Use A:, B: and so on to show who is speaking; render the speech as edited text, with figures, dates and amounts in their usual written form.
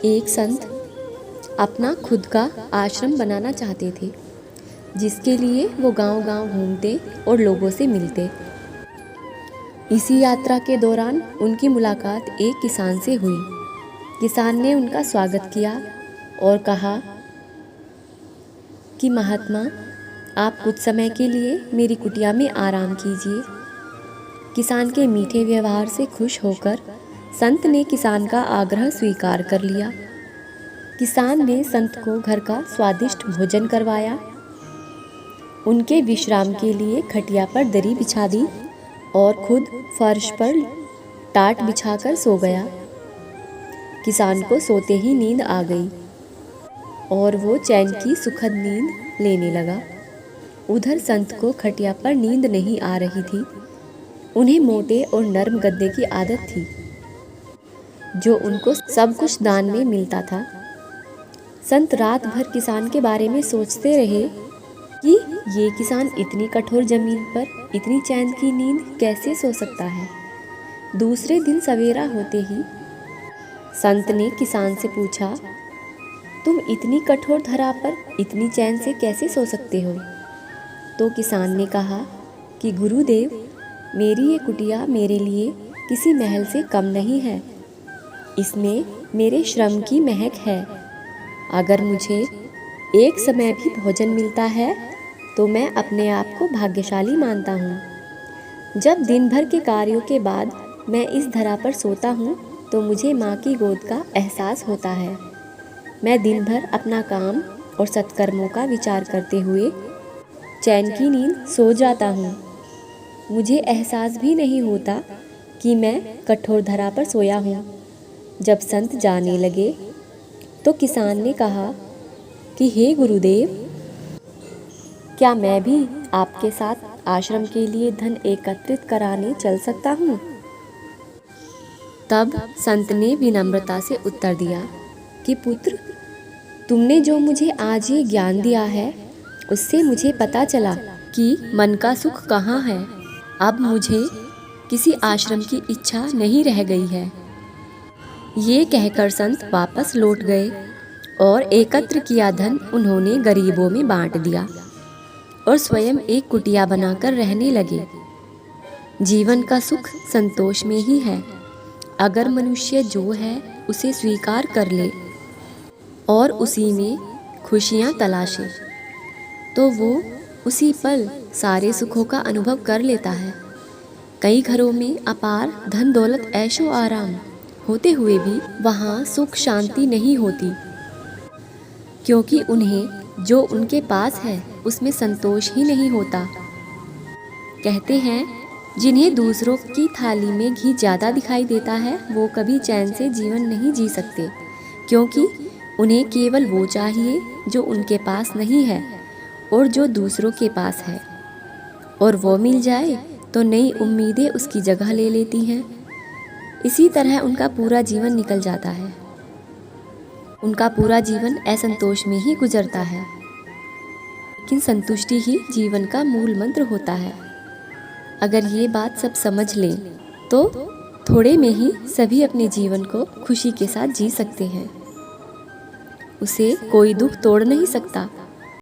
A: एक संत अपना खुद का आश्रम बनाना चाहते थे, जिसके लिए वो गांव-गांव घूमते और लोगों से मिलते। इसी यात्रा के दौरान उनकी मुलाकात एक किसान से हुई। किसान ने उनका स्वागत किया और कहा कि महात्मा, आप कुछ समय के लिए मेरी कुटिया में आराम कीजिए। किसान के मीठे व्यवहार से खुश होकर संत ने किसान का आग्रह स्वीकार कर लिया। किसान ने संत को घर का स्वादिष्ट भोजन करवाया, उनके विश्राम के लिए खटिया पर दरी बिछा दी और खुद फर्श पर टाट बिछाकर सो गया। किसान को सोते ही नींद आ गई और वो चैन की सुखद नींद लेने लगा। उधर संत को खटिया पर नींद नहीं आ रही थी। उन्हें मोटे और नर्म गद्दे की आदत थी, जो उनको सब कुछ दान में मिलता था। संत रात भर किसान के बारे में सोचते रहे कि ये किसान इतनी कठोर जमीन पर इतनी चैन की नींद कैसे सो सकता है। दूसरे दिन सवेरा होते ही संत ने किसान से पूछा, तुम इतनी कठोर धरा पर इतनी चैन से कैसे सो सकते हो? तो किसान ने कहा कि गुरुदेव, मेरी ये कुटिया मेरे लिए किसी महल से कम नहीं है। इसमें मेरे श्रम की महक है। अगर मुझे एक समय भी भोजन मिलता है तो मैं अपने आप को भाग्यशाली मानता हूँ। जब दिन भर के कार्यों के बाद मैं इस धरा पर सोता हूँ तो मुझे माँ की गोद का एहसास होता है। मैं दिन भर अपना काम और सत्कर्मों का विचार करते हुए चैन की नींद सो जाता हूँ। मुझे एहसास भी नहीं होता कि मैं कठोर धरा पर सोया हूँ। जब संत जाने लगे तो किसान ने कहा कि हे गुरुदेव, क्या मैं भी आपके साथ आश्रम के लिए धन एकत्रित कराने चल सकता हूँ? तब संत ने विनम्रता से उत्तर दिया कि पुत्र, तुमने जो मुझे आज ये ज्ञान दिया है, उससे मुझे पता चला कि मन का सुख कहाँ है। अब मुझे किसी आश्रम की इच्छा नहीं रह गई है। ये कहकर संत वापस लौट गए और एकत्र किया धन उन्होंने गरीबों में बांट दिया और स्वयं एक कुटिया बनाकर रहने लगे। जीवन का सुख संतोष में ही है। अगर मनुष्य जो है उसे स्वीकार कर ले और उसी में खुशियाँ तलाशे, तो वो उसी पल सारे सुखों का अनुभव कर लेता है। कई घरों में अपार धन दौलत ऐशो आराम होते हुए भी वहाँ सुख शांति नहीं होती, क्योंकि उन्हें जो उनके पास है उसमें संतोष ही नहीं होता। कहते हैं, जिन्हें दूसरों की थाली में घी ज़्यादा दिखाई देता है वो कभी चैन से जीवन नहीं जी सकते, क्योंकि उन्हें केवल वो चाहिए जो उनके पास नहीं है और जो दूसरों के पास है, और वो मिल जाए तो नई उम्मीदें उसकी जगह ले लेती हैं। इसी तरह उनका पूरा जीवन निकल जाता है। उनका पूरा जीवन असंतोष में ही गुजरता है। लेकिन संतुष्टि ही जीवन का मूल मंत्र होता है। अगर ये बात सब समझ लें तो थोड़े में ही सभी अपने जीवन को खुशी के साथ जी सकते हैं। उसे कोई दुख तोड़ नहीं सकता।